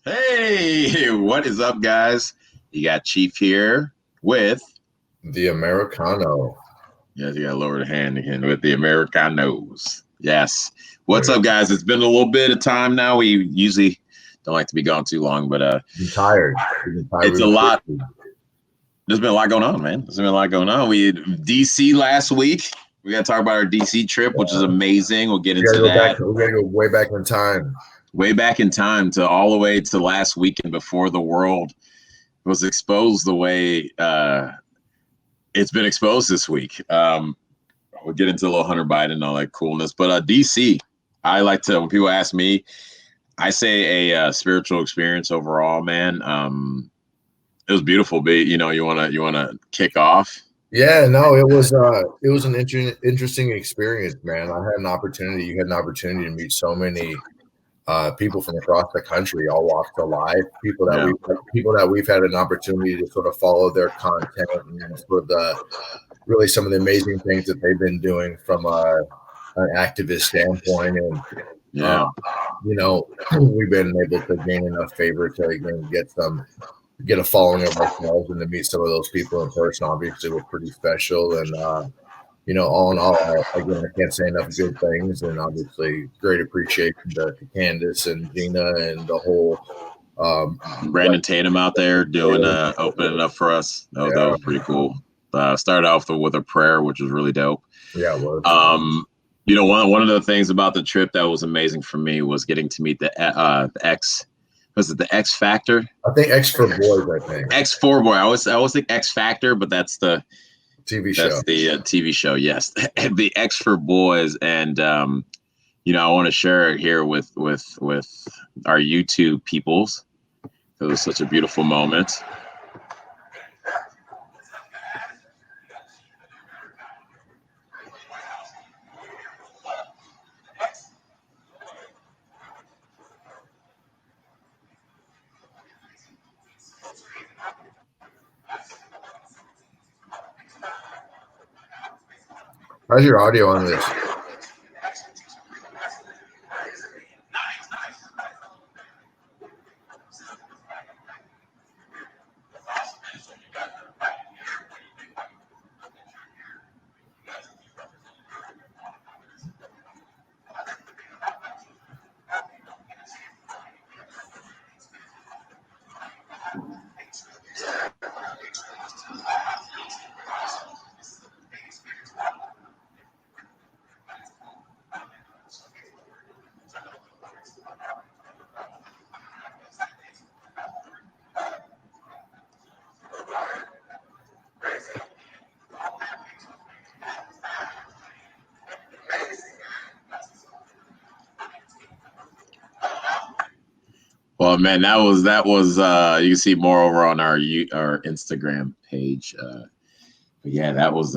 Hey, what is up, guys? You got Chief here with, The Americano. yes, you got to lower the hand again with the Americanos. Yes. What's Yeah. up, guys? It's been a little bit of time now. We usually don't like to be gone too long, but I'm tired. We've been tired it's a real lot. quickly. There's been a lot going on, man. There's been a lot going on. We had DC last week. We got to talk about our DC trip, which is amazing. We'll get We gotta into go back. that. We gotta go way back in time. Way back in time to all the way to last weekend before the world was exposed the way it's been exposed this week. We'll get into a little Hunter Biden and all that coolness. But DC, I like to, when people ask me, I say a spiritual experience overall, man. It was beautiful. But you wanna kick off? Yeah, no, it was an interesting experience, man. I had an opportunity. You had an opportunity to meet so many people from across the country, all walks of life. Yeah, People that we've had an opportunity to sort of follow their content and sort of really some of the amazing things that they've been doing from an activist standpoint. And uh, yeah. we've been able to gain enough favor to again get a following of ourselves and to meet some of those people in person. Obviously, was pretty special. And all in all, again, I can't say enough good things. And obviously, great appreciation to Candace and Gina and the whole. Brandon Tatum out there doing opening up for us. That Yeah, was pretty cool. Started off with a prayer, which was really dope. yeah, it was. One of the things about the trip that was amazing for me was getting to meet the X. Was it the X Factor? I think X for Boys. I think X4 boy. I always think X Factor, but that's the TV show. that's the TV show. Yes, the X for Boys, and I want to share it here with our YouTube peoples. It was such a beautiful moment. How's your audio on this? Well, man, that was you can see more over on our Instagram page. But yeah, that was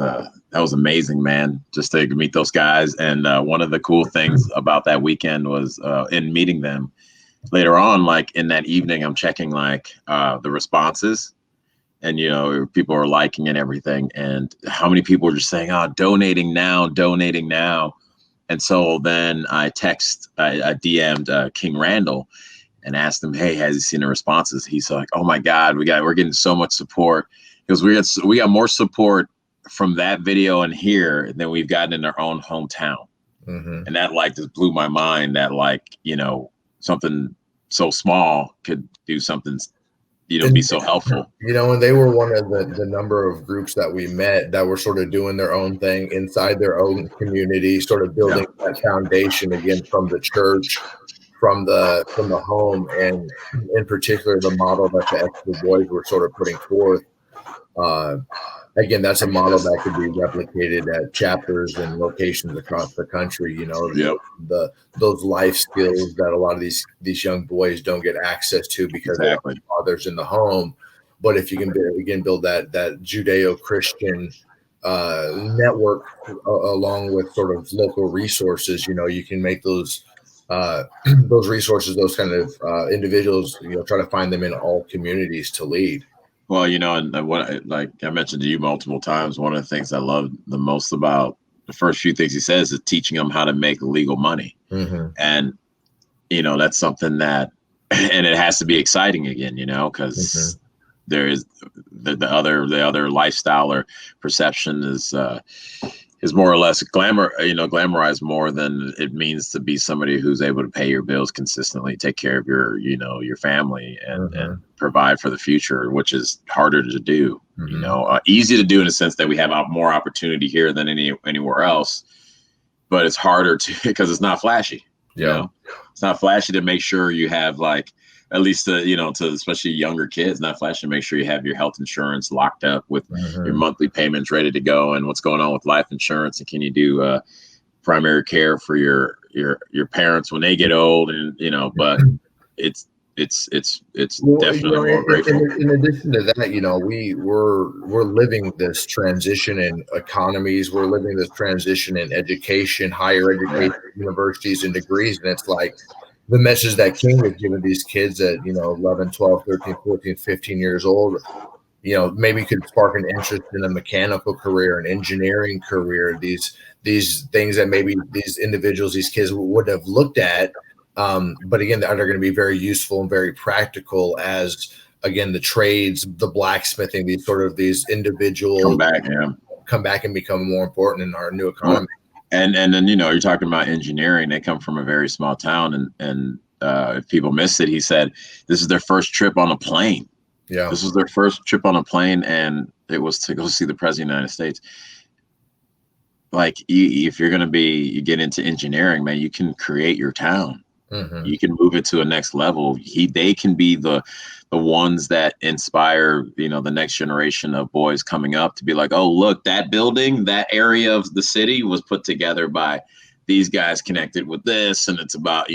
amazing, man. Just to meet those guys, and one of the cool things about that weekend was in meeting them later on, like in that evening, I'm checking like the responses, and people are liking and everything, and how many people are just saying, "Oh, donating now." And so then I DM'd King Randall and asked him, "Hey, has he seen the responses?" He's like, "Oh my God, we're getting so much support because we got more support from that video and here than we've gotten in our own hometown." Mm-hmm. And that like just blew my mind that something so small could do something, be so helpful. And they were one of the number of groups that we met that were sort of doing their own thing inside their own community, sort of building that foundation again from the church, from the home, and in particular the model that the Extra Boys were sort of putting forth. Uh, Again, that's a model that could be replicated at chapters and locations across the country. Yep. Those life skills that a lot of these young boys don't get access to because they don't Exactly. have fathers in the home. But if you can build that Judeo-Christian network along with sort of local resources, you can make those those resources, those kind of individuals, try to find them in all communities to lead. Well, and what like I mentioned to you multiple times, one of the things I love the most about the first few things he says is teaching them how to make legal money. Mm-hmm. And that's something that and it has to be exciting again, because there is the other lifestyle or perception is more or less glamorized more than it means to be somebody who's able to pay your bills consistently, take care of your family, and provide for the future, which is harder to do. Easy to do in a sense that we have more opportunity here than anywhere else, but it's harder to because it's not flashy. It's not flashy to make sure you have at least to especially younger kids, not flashy to make sure you have your health insurance locked up with your monthly payments ready to go, and what's going on with life insurance, and can you do primary care for your parents when they get old, and but it's definitely more grateful. In addition to that, we're living this transition in economies. We're living this transition in education, higher education, universities, and degrees. And it's like the message that King has given these kids at 11, 12, 13, 14, 15 years old. Maybe could spark an interest in a mechanical career, an engineering career. These things that maybe these individuals, these kids would have looked at. But again, they're going to be very useful and very practical as, again, the trades, the blacksmithing, these individuals come back and become more important in our new economy. And then, you're talking about engineering. They come from a very small town, and if people miss it, he said, this is their first trip on a plane. Yeah. This was their first trip on a plane, and it was to go see the President of the United States. If you're going to you get into engineering, man, you can create your town. You can move it to a next level. They can be the ones that inspire, the next generation of boys coming up to be like, oh, look, that building, that area of the city was put together by these guys connected with this. And it's about,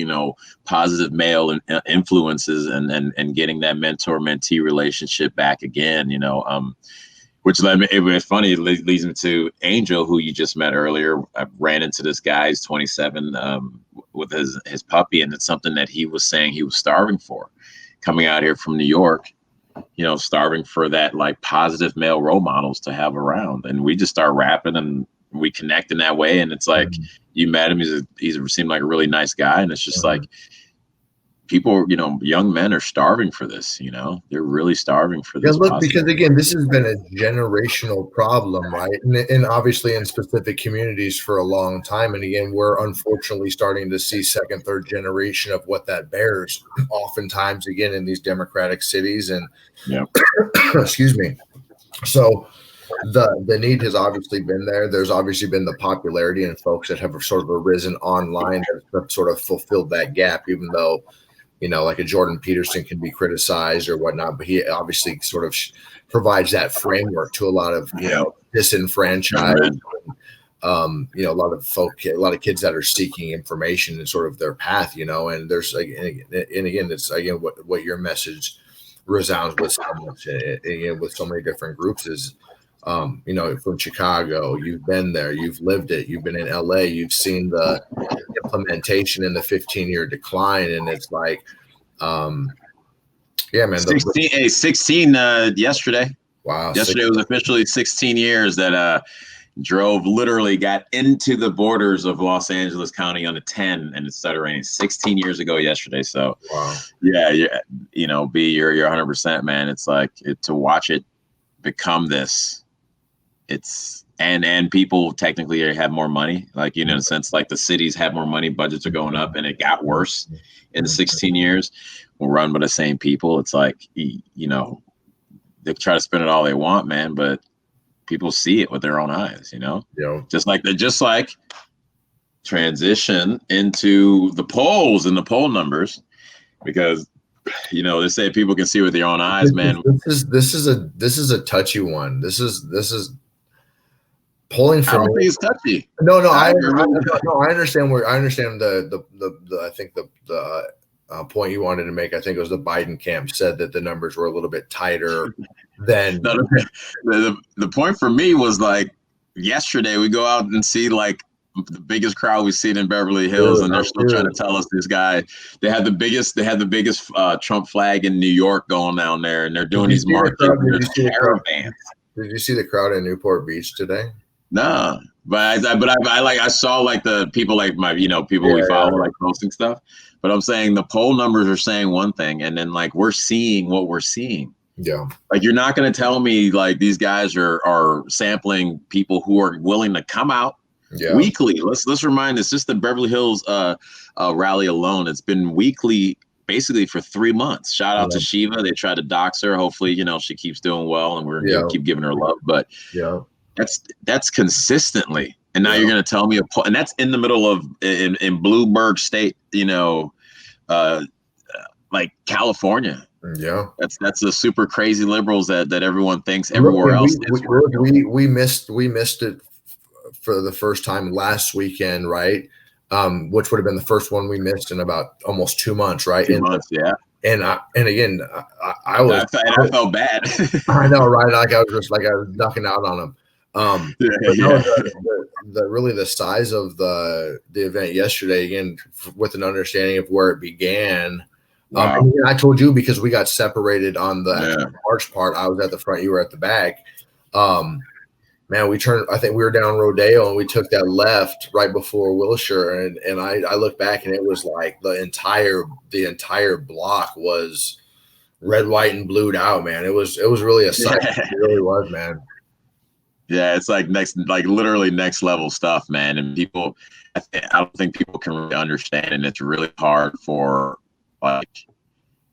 positive male influences and getting that mentor-mentee relationship back again, which it's funny, it leads me to Angel, who you just met earlier. I ran into this guy, he's 27, with his puppy, and it's something that he was saying he was starving for, coming out here from New York, starving for that positive male role models to have around. And we just start rapping and we connect in that way. And it's like, you met him, he seemed like a really nice guy. And it's just like, people, young men are starving for this, they're really starving for this. Because again, this has been a generational problem, right? And obviously in specific communities for a long time. And again, we're unfortunately starting to see second, third generation of what that bears, oftentimes, again, in these democratic cities. And excuse me. So the need has obviously been there. There's obviously been the popularity and folks that have sort of arisen online that have sort of fulfilled that gap, even though like a Jordan Peterson can be criticized or whatnot, but he obviously sort of provides that framework to a lot of, disenfranchised, a lot of kids that are seeking information and sort of their path, and there's again, it's again, what your message resounds with so much, with so many different groups is, from Chicago, you've been there, you've lived it, you've been in LA, you've seen the implementation and the 15-year decline. And it's like, man, 16 yesterday. Wow. Yesterday was officially 16 years that literally got into the borders of Los Angeles County on a 10, and it started raining 16 years ago yesterday. So wow. You're 100%, man. It's like to watch it become this. And people technically have more money, in a sense, the cities have more money, budgets are going up, and it got worse in the 16 years. We're run by the same people. It's like, they try to spend it all they want, man, but people see it with their own eyes, just like transition into the polls and the poll numbers, because they say people can see with their own eyes, man. This is a touchy one. This is polling for me. It's touchy. No, I understand the I think the point you wanted to make. I think it was the Biden camp said that the numbers were a little bit tighter than. The point for me was yesterday we go out and see the biggest crowd we've seen in Beverly Hills, and they're still trying to tell us this guy. They had the biggest Trump flag in New York going down there, and they're doing these marches. Did you see the crowd in Newport Beach today? Nah. But I saw like the people like my people we Yeah, follow like posting stuff. But I'm saying the poll numbers are saying one thing, and then like we're seeing what we're seeing. yeah, Like you're not going to tell me like these guys are sampling people who are willing to come out yeah, weekly. Let's remind this. Just the Beverly Hills rally alone, it's been weekly basically for 3 months. Shout out to Shiva. They tried to dox her. Hopefully, she keeps doing well, and we're gonna keep giving her love. But yeah, that's consistently. And now yeah. you're going to tell me and that's in the middle of in Blueberg State, like California. Yeah, That's the super crazy liberals that everyone thinks look, everywhere else is. We missed it for the first time last weekend, right? Which would have been the first one we missed in about almost 2 months, right? 2 months, yeah. And again, I felt bad. I know, right? Like I was ducking out on them. But no, the really the size of the event yesterday, again, with an understanding of where it began. Wow. And I told you because we got separated on the march part. I was at the front, you were at the back. Man, we turned. I think we were down Rodeo, and we took that left right before Wilshire, and I looked back, and it was like the entire block was red, white, and blued out. Man, it was really a sight. It really was, man. Yeah, it's like literally next level stuff, man. And people, I don't think people can really understand, and it's really hard for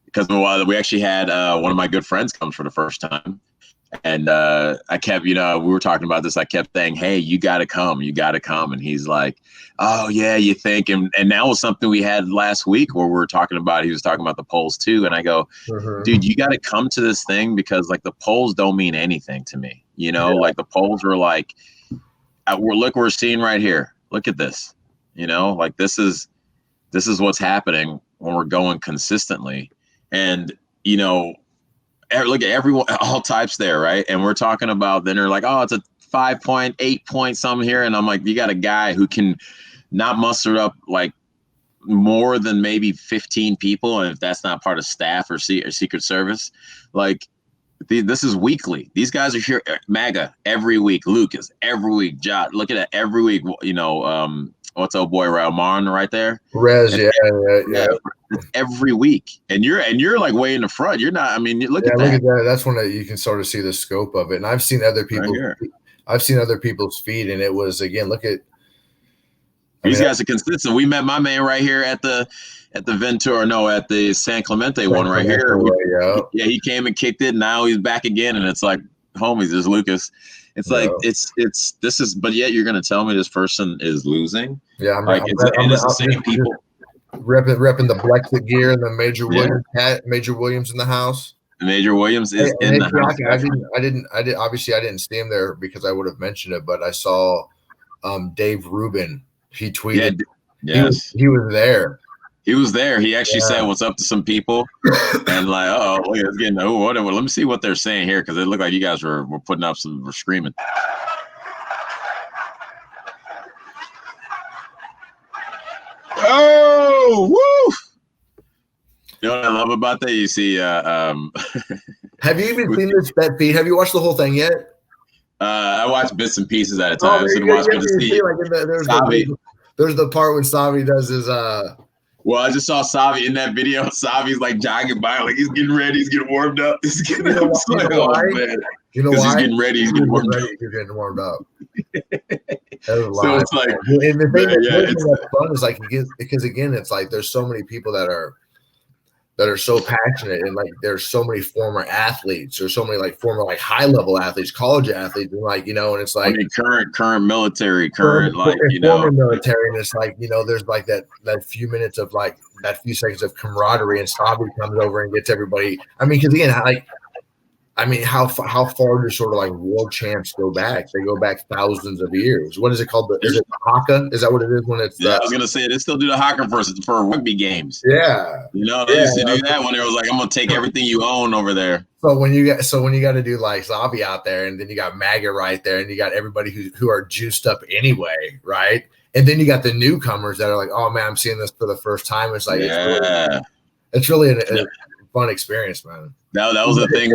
because we actually had one of my good friends come for the first time. And I kept, we were talking about this. I kept saying, hey, you got to come. And he's like, oh, yeah, you think. And that was something we had last week where he was talking about the polls, too. And I go, dude, you got to come to this thing because like the polls don't mean anything to me. Like the polls are like, look, we're seeing right here. Look at this. Like this is what's happening when we're going consistently. And, look at everyone, all types there, right? And we're talking about, then they're like, oh, it's a 5.8 point something here. And I'm like, you got a guy who can not muster up like more than maybe 15 people. And if that's not part of staff or Secret Service, like this is weekly. These guys are here, MAGA every week, Lucas every week, Jot, look at it every week, what's old boy Ramon right there? Rez, yeah. Every week, and you're like way in the front. You're not. I mean, look at that. That's when you can sort of see the scope of it. And I've seen other people. I've seen other people's feed, and it was again. Look at these guys are consistent. We met my man right here at the Ventura, at the San Clemente one right here. Yeah, he came and kicked it. And now he's back again, and it's like, homies, there's Lucas. It's like but yet you're gonna tell me this person is losing? Yeah, it's the same people. Repping the Blexit gear and the Major Williams hat. Major Williams in the house. Major Williams is in the house. Obviously, I didn't see him there because I would have mentioned it, but I saw Dave Rubin. He tweeted. Yes, he was there. He was there. He actually said what's up to some people, and like, oh, look, it's getting whatever. Let me see what they're saying here because it looked like you guys were putting up were screaming. Oh, woo! You know what I love about that? You see, have you even seen this bet feed? Have you watched the whole thing yet? I watched bits and pieces at a time. There's the part when Savi does his Well, I just saw Savi in that video. Savi's like jogging by, like he's getting ready, he's getting warmed up. He's getting why? You know why? He's getting ready, he's getting warmed up. You're getting warmed up. So it's like, and the thing that's fun is like because again, it's like there's so many people that are so passionate, and like there's so many former athletes or so many like former like high level athletes, college athletes, and like and it's like current military, former military, and it's like there's like that few minutes of like that few seconds of camaraderie, and Sabi comes over and gets everybody. I mean, because again, how far do sort of like world champs go back? They go back thousands of years. What is it called? Is it the haka? Is that what it is when it's? Yeah, I was gonna say they still do the haka for rugby games. Yeah, they used to do that when it was like, I'm gonna take everything you own over there. So when you got to do like Zavi out there, and then you got MAGA right there, and you got everybody who are juiced up anyway, right? And then you got the newcomers that are like, oh man, I'm seeing this for the first time. It's like it's really a fun experience, man. That was the thing.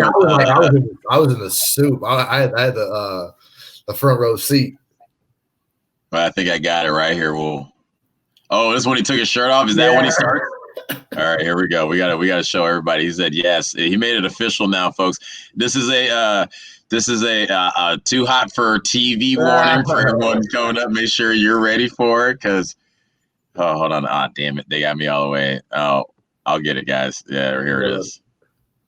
I was in the soup. I had the front row seat. But I think I got it right here. Oh, this is when he took his shirt off. Is that when he started? All right, here we go. We gotta show everybody. He said yes. He made it official now, folks. This is a too hot for TV warning for everyone coming up. Make sure you're ready for it, because hold on. Damn it, they got me all the way. Oh, I'll get it, guys. Yeah, here it is.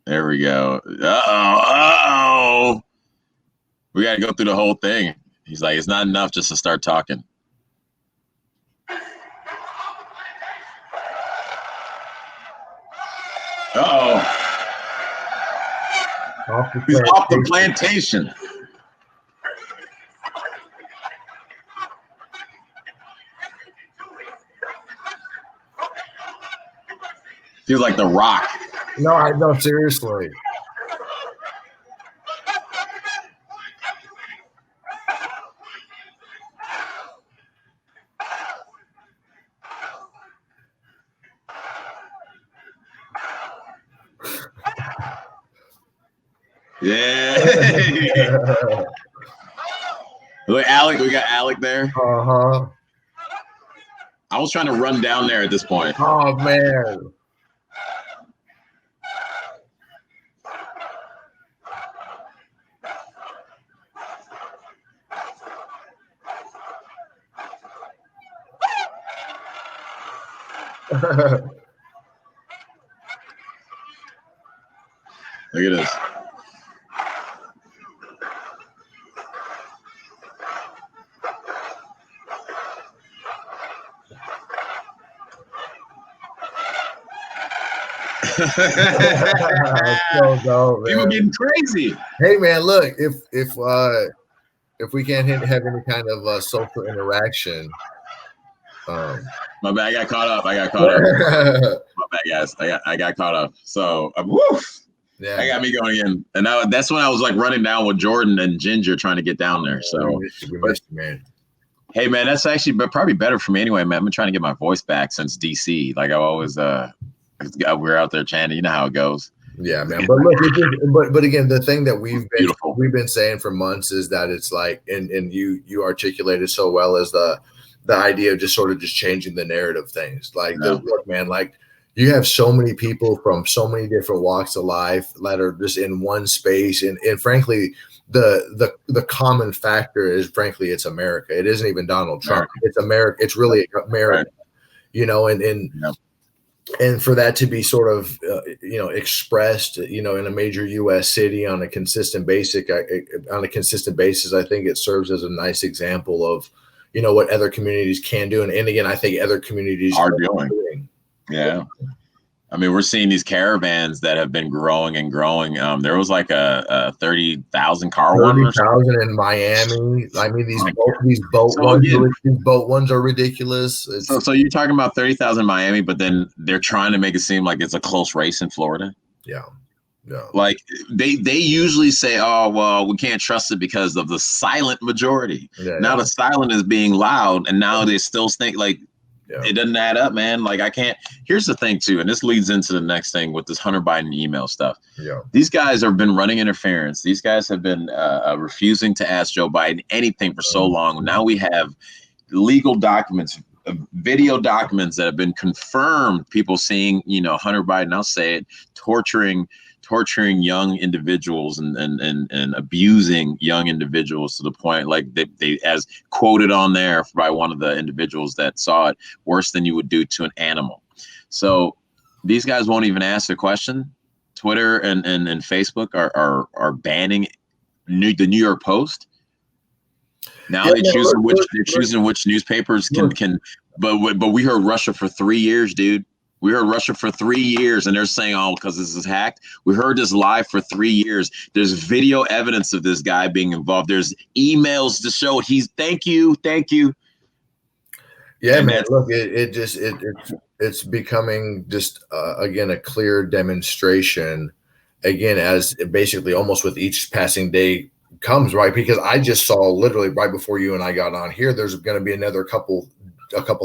There we go. Uh-oh. We gotta go through the whole thing. He's like, it's not enough just to start talking. He's off the plantation. Feels like The Rock. No, I know, seriously. Yeah. Look, Alec, we got Alec there. Uh-huh. I was trying to run down there at this point. Oh, man. Look at this. So dope, People man. getting crazy. Hey, man, look, if we can't have any kind of social interaction. My bad, I got caught up. My bad, guys. I got caught up. So, woof. Yeah, that got me going again. And that's when I was like running down with Jordan and Ginger trying to get down there. So, we missed you, man. Hey, man, that's actually probably better for me anyway, man. I've been trying to get my voice back since DC. Like I always, we're out there chanting. You know how it goes. Yeah, man. But look, but again, the thing that we've been saying for months is that it's like, and you articulated so well, as the idea of just changing the narrative things. Like, look, man, like you have so many people from so many different walks of life that are just in one space, and frankly, the common factor is, frankly, it's America. It isn't even Donald Trump. It's America. It's really America. Right. You know, and for that to be sort of expressed, in a major U.S. city on a consistent basis, I think it serves as a nice example of what other communities can do, and again, I think other communities are doing. Yeah. I mean, we're seeing these caravans that have been growing and growing. There was like a 30,000 car one. 30,000 in Miami. I mean, these boat ones are ridiculous. So you're talking about 30,000 in Miami, but then they're trying to make it seem like it's a close race in Florida. Yeah. Yeah. Like they usually say, oh, well, we can't trust it because of the silent majority. Now the silent is being loud, and now they still think like, it doesn't add up, man. Like I can't. Here's the thing too, and this leads into the next thing with this Hunter Biden email stuff. Yeah, these guys have been running interference. These guys have been refusing to ask Joe Biden anything for so long. Now we have legal documents, video documents that have been confirmed. People seeing, Hunter Biden. I'll say it, torturing young individuals and abusing young individuals to the point like they as quoted on there by one of the individuals that saw it, worse than you would do to an animal. So these guys won't even ask a question. Twitter and Facebook are banning the New York Post. Now they're choosing which newspapers can. But we heard Russia for 3 years, dude. We heard Russia for 3 years, and they're saying, oh, because this is hacked. We heard this live for 3 years. There's video evidence of this guy being involved. There's emails to show it. Thank you. Yeah, and man, look, it's becoming just, again, a clear demonstration, again, as basically almost with each passing day comes, right? Because I just saw literally right before you and I got on here, there's going to be another couple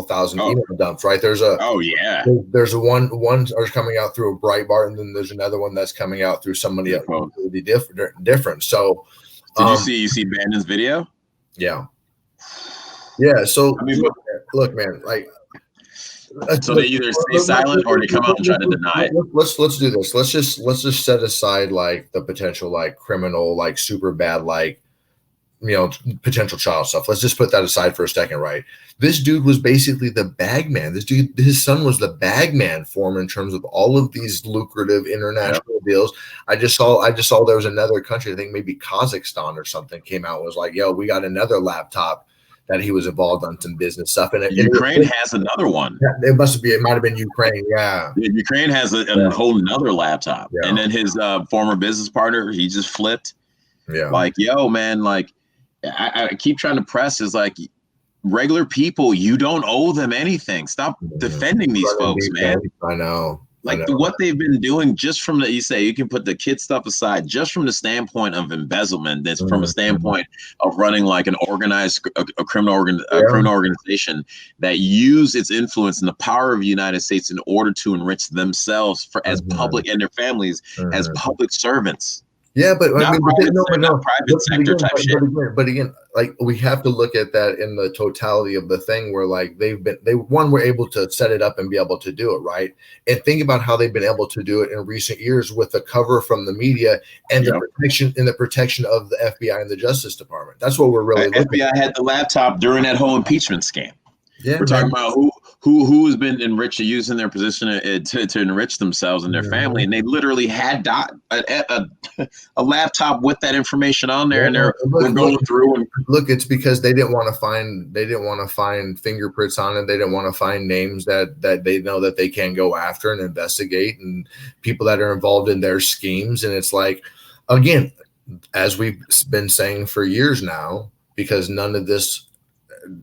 thousand email dumps, right? There's a there's one are coming out through a Breitbart, and then there's another one that's coming out through somebody else completely different. So did you see Bandon's video? Yeah. Yeah. So I mean, look, man, like. so they either stay silent or they come out and try to deny it. Let's do this. Let's just set aside like the potential like criminal, like super bad, like potential child stuff. Let's just put that aside for a second, right? This dude was basically the bag man. This dude, his son was the bag man for him in terms of all of these lucrative international deals. I just saw there was another country, I think maybe Kazakhstan or something, came out and was like, yo, we got another laptop that he was involved on some business stuff. And Ukraine has another one. It might have been Ukraine. Yeah. Ukraine has a whole nother laptop. Yeah. And then his former business partner, he just flipped. Yeah. Like, yo, man, like I keep trying to press is like regular people, you don't owe them anything. Stop defending these folks, man. I know. Like what they've been doing just from the, you say you can put the kid stuff aside, just from the standpoint of embezzlement, that's from a standpoint of running like an organized, a criminal organization that use its influence and the power of the United States in order to enrich themselves as public and their families as public servants. Yeah, but not I mean, private sector type shit. But again, like we have to look at that in the totality of the thing, where like they were able to set it up and be able to do it, right? And think about how they've been able to do it in recent years with the cover from the media and the protection of the FBI and the Justice Department. That's what we're really looking at. FBI had the laptop during that whole impeachment scam. Yeah, we're talking about who has been enriched, using their position to enrich themselves and their family, and they literally had a laptop with that information on there, and they're going through. And look, it's because they didn't want to find fingerprints on it. They didn't want to find names that they know that they can go after and investigate, and people that are involved in their schemes. And it's like, again, as we've been saying for years now, because none of this.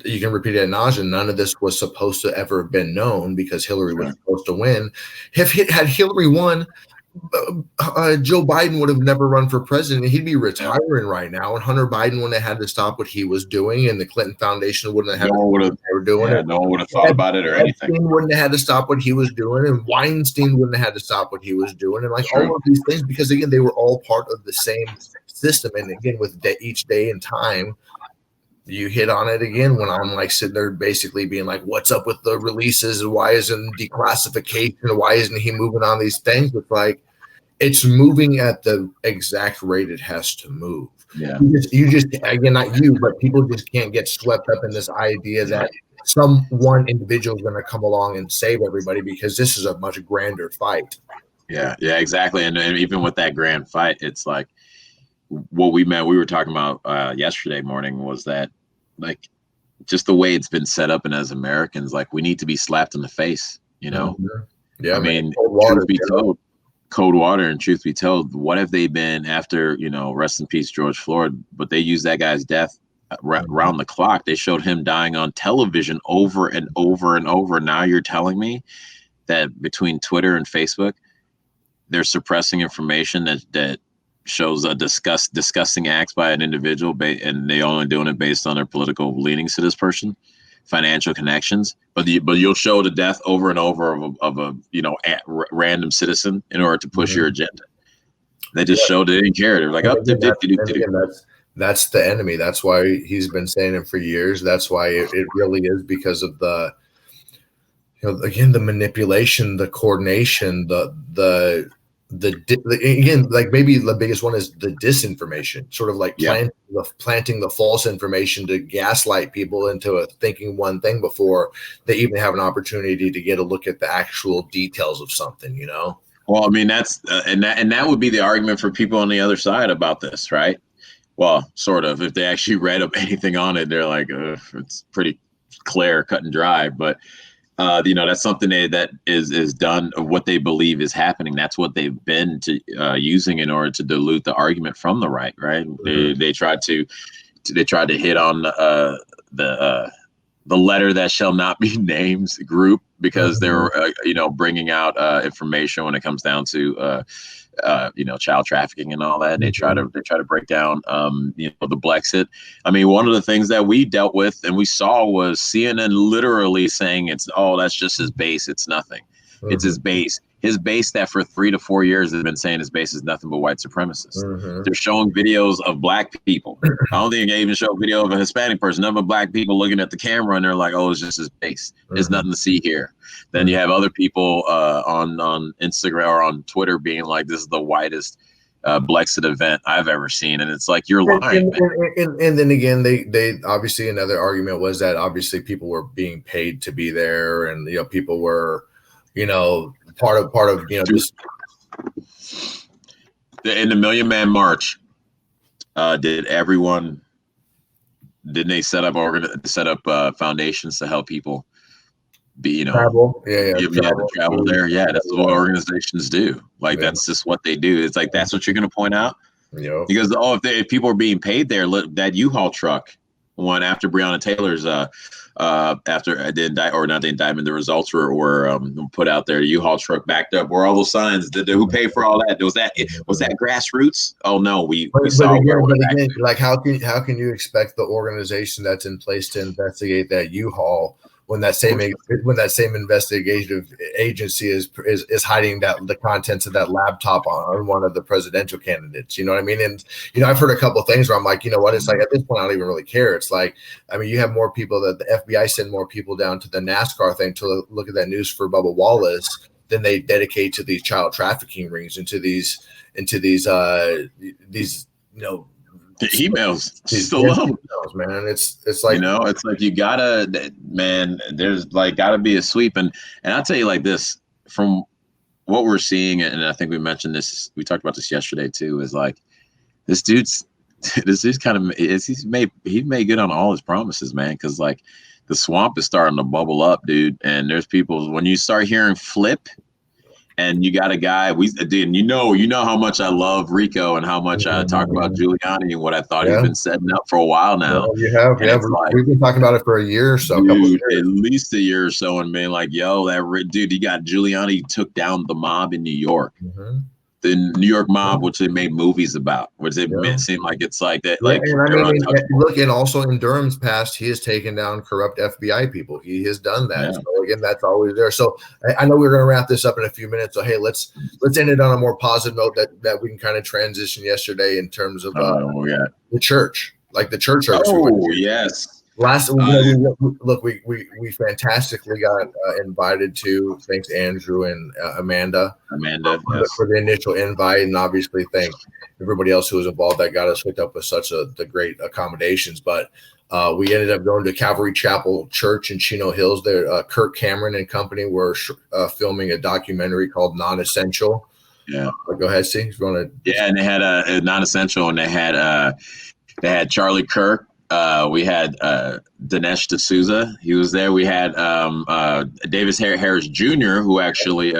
You can repeat it ad nauseum. None of this was supposed to ever have been known because Hillary was supposed to win. Had Hillary won, Joe Biden would have never run for president. He'd be retiring right now, and Hunter Biden wouldn't have had to stop what he was doing, and the Clinton Foundation wouldn't have had what they were doing. Yeah, no one would have thought about it or anything. Epstein wouldn't have had to stop what he was doing, and Weinstein wouldn't have had to stop what he was doing, and like all of these things, because again, they were all part of the same system. And again, with each day and time, you hit on it again when I'm like sitting there basically being like, what's up with the releases and why isn't declassification? Why isn't he moving on these things? It's like, it's moving at the exact rate it has to move. Yeah. You just again, not you, but people just can't get swept up in this idea that some one individual is going to come along and save everybody, because this is a much grander fight. Yeah, exactly. And even with that grand fight, it's like what we were talking about yesterday morning was that, like, just the way it's been set up, and as Americans, like, we need to be slapped in the face, Yeah, I mean, truth be told, cold water, and truth be told, what have they been after, rest in peace, George Floyd, but they used that guy's death around the clock. They showed him dying on television over and over and over. Now you're telling me that between Twitter and Facebook, they're suppressing information that shows a disgusting acts by an individual, and they only doing it based on their political leanings to this person, financial connections. But you'll show the death over and over of a random citizen in order to push your agenda. They just showed they didn't care. They're like, that's the enemy. That's why he's been saying it for years. That's why it really is, because of the, again, the manipulation, the coordination, again, like maybe the biggest one is the disinformation, sort of like planting the false information to gaslight people into thinking one thing before they even have an opportunity to get a look at the actual details of something, Well, I mean, that's and that would be the argument for people on the other side about this, right? Well, sort of. If they actually read up anything on it, they're like, it's pretty clear, cut and dry. But that's something that is done of what they believe is happening. That's what they've been using in order to dilute the argument from the right. They tried to hit on the letter that shall not be named group, because they were bringing out information when it comes down to child trafficking and all that. And they try to break down the Blexit. I mean, one of the things that we dealt with and we saw was CNN literally saying that's just his base, it's nothing. It's his base. His base that for 3 to 4 years has been saying his base is nothing but white supremacists. They're showing videos of black people. I don't think they even show a video of a Hispanic person. None but black people looking at the camera and they're like, "Oh, it's just his base. There's nothing to see here." Then you have other people on Instagram or on Twitter being like, "This is the whitest Blexit event I've ever seen," and it's like, you're lying. And then again, they obviously, another argument was that obviously people were being paid to be there, and people were, part of this. In the Million Man March, didn't they set up foundations to help people be travel? Travel there. Yeah, that's what organizations do. Like that's just what they do. It's like, that's what you're going to point out. Because if people are being paid there, that U-Haul truck one after Breonna Taylor's after the indictment, the results were put out there. U-Haul truck backed up. Where all those signs? Who paid for all that? Was that grassroots? Oh no, we saw. But again, like how can you expect the organization that's in place to investigate that U-Haul when that same investigative agency is hiding the contents of that laptop on one of the presidential candidates? You know what I mean? And I've heard a couple of things where I'm like, you know what? It's like, at this point, I don't even really care. It's like, I mean, you have more people that the FBI send more people down to the NASCAR thing to look at that news for Bubba Wallace than they dedicate to these child trafficking rings and to these the emails still emails, man. It's like, it's like, you gotta, man, there's like gotta be a sweep. And I'll tell you like this, from what we're seeing, and I think we mentioned this, we talked about this yesterday too, is like this dude's kind of, he made good on all his promises, man. Cause like the swamp is starting to bubble up, dude. And there's people, when you start hearing flip, and you got a guy, you know how much I love Rico and how much I talk about Giuliani and what I thought he's been setting up for a while now. Well, you have, we've been talking about it for a year or so. Dude, at least a year or so, and being like, yo, dude, you got Giuliani took down the mob in New York. The New York mob, which they made movies about, which it seemed like it's like that. Like, and I mean, look, and also in Durham's past, he has taken down corrupt FBI people. He has done that. So again, that's always there. So I know we're going to wrap this up in a few minutes. So hey, let's end it on a more positive note that we can kind of transition yesterday in terms of the church, like the church service. Oh yes. Last look, we fantastically got invited to. Thanks, Andrew and Amanda for the initial invite, and obviously thank everybody else who was involved that got us hooked up with such the great accommodations. But we ended up going to Calvary Chapel Church in Chino Hills. There, Kirk Cameron and company were filming a documentary called Non-Essential. Yeah, go ahead, see. Yeah, and they had a Non-Essential, and they had Charlie Kirk. We had Dinesh D'Souza. He was there. We had Davis Harris Jr., who actually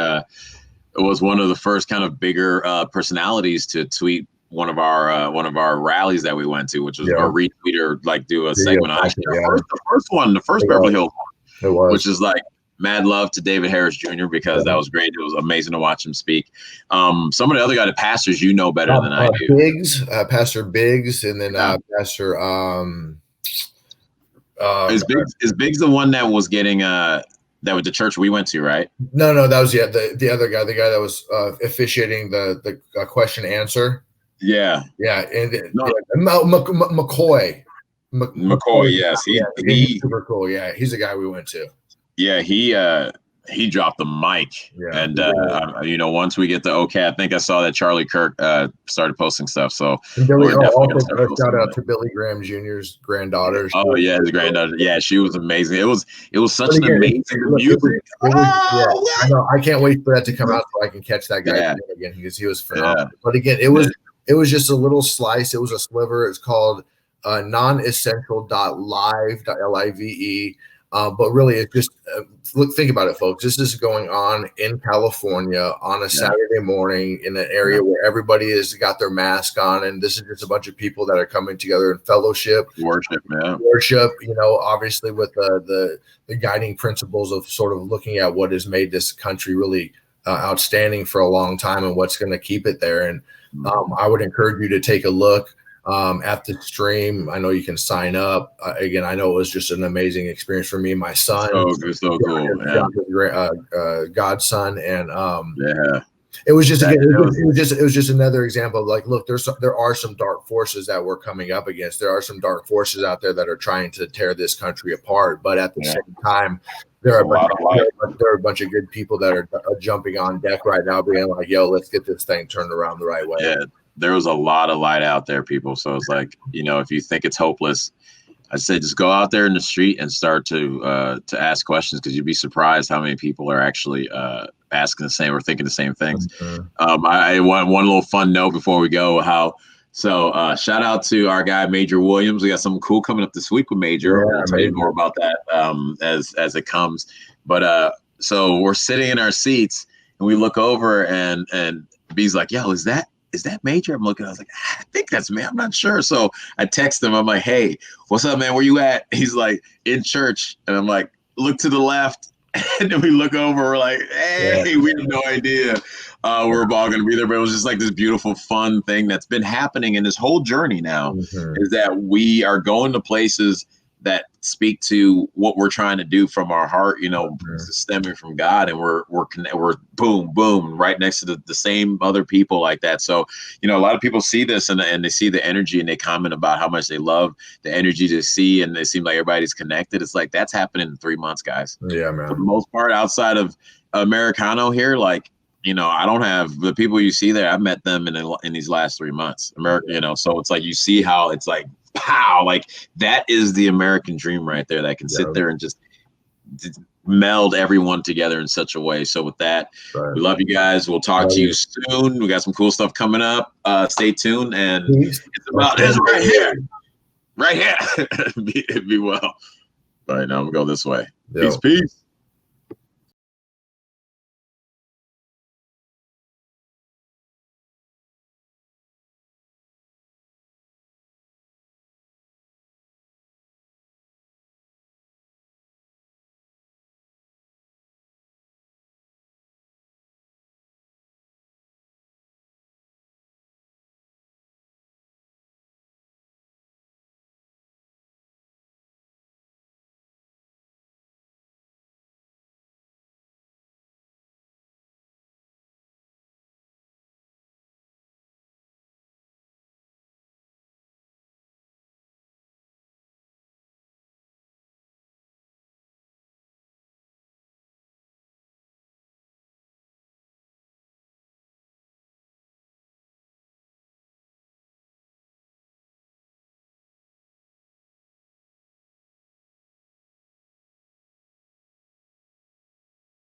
was one of the first kind of bigger personalities to tweet one of our rallies that we went to, which was or retweet or like do a segment. The first Beverly Hills one, which is like mad love to David Harris Jr. because that was great. It was amazing to watch him speak. Some of the other guys, the pastors, better than I do. Pastor Biggs, and then Pastor. Is Biggs the one that was getting that was the church we went to, right? No, that was the other guy, the guy that was officiating the question answer. Yeah, and McCoy. McCoy, yes, he's super cool. Yeah, he's the guy we went to. Yeah, he dropped the mic, and once we get the okay, I think I saw that Charlie Kirk started posting stuff. So shout out to Billy Graham Jr.'s granddaughter. Oh yeah, his granddaughter. Yeah, she was amazing. It was such an amazing music. I know. I can't wait for that to come out so I can catch that guy again because he was phenomenal. But again, it was just a little slice. It was a sliver. It's called nonessential.live, live. But really, it's just think about it, folks. This is going on in California on a Saturday morning in an area where everybody has got their mask on, and this is just a bunch of people that are coming together in fellowship, worship. Obviously with the guiding principles of sort of looking at what has made this country really outstanding for a long time and what's going to keep it there. And I would encourage you to take a look. at the stream. I know you can sign up. Again, I know it was just an amazing experience for me and my son. So cool. Godson, and yeah. It was just it was just another example of like, look, there are some dark forces that we're coming up against. There are some dark forces out there that are trying to tear this country apart. But at the same time, there are a bunch of good people that are jumping on deck right now, being like, yo, let's get this thing turned around the right way. Yeah, there was a lot of light out there, people. So it's like, if you think it's hopeless, I say just go out there in the street and start to ask questions, because you'd be surprised how many people are actually asking the same or thinking the same things. I want one little fun note before we go. Shout out to our guy Major Williams. We got something cool coming up this week with Major. We'll tell you more about that as it comes. But so we're sitting in our seats and we look over and B's like, yo, is that Major? I'm looking, I was like, I think that's me. I'm not sure. So I text him. I'm like, hey, what's up, man? Where you at? He's like, in church. And I'm like, look to the left. And then we look over. We're like, hey, we have no idea we're all going to be there. But it was just like this beautiful, fun thing that's been happening in this whole journey now, is that we are going to places that speak to what we're trying to do from our heart, stemming from God, and we're boom right next to the same other people like that. So a lot of people see this and they see the energy and they comment about how much they love the energy to see, and they seem like everybody's connected. It's like that's happening in 3 months, guys. Yeah, man. For the most part, outside of Americano here, like I don't have the people you see there. I've met them in these last 3 months, so it's like you see how it's like, pow, like that is the American dream right there, that can sit there and just meld everyone together in such a way. So with that, we love you guys. We'll talk to you soon. We got some cool stuff coming up. Stay tuned, and it's right here. Be well. All right, now I'm gonna go this way. Peace.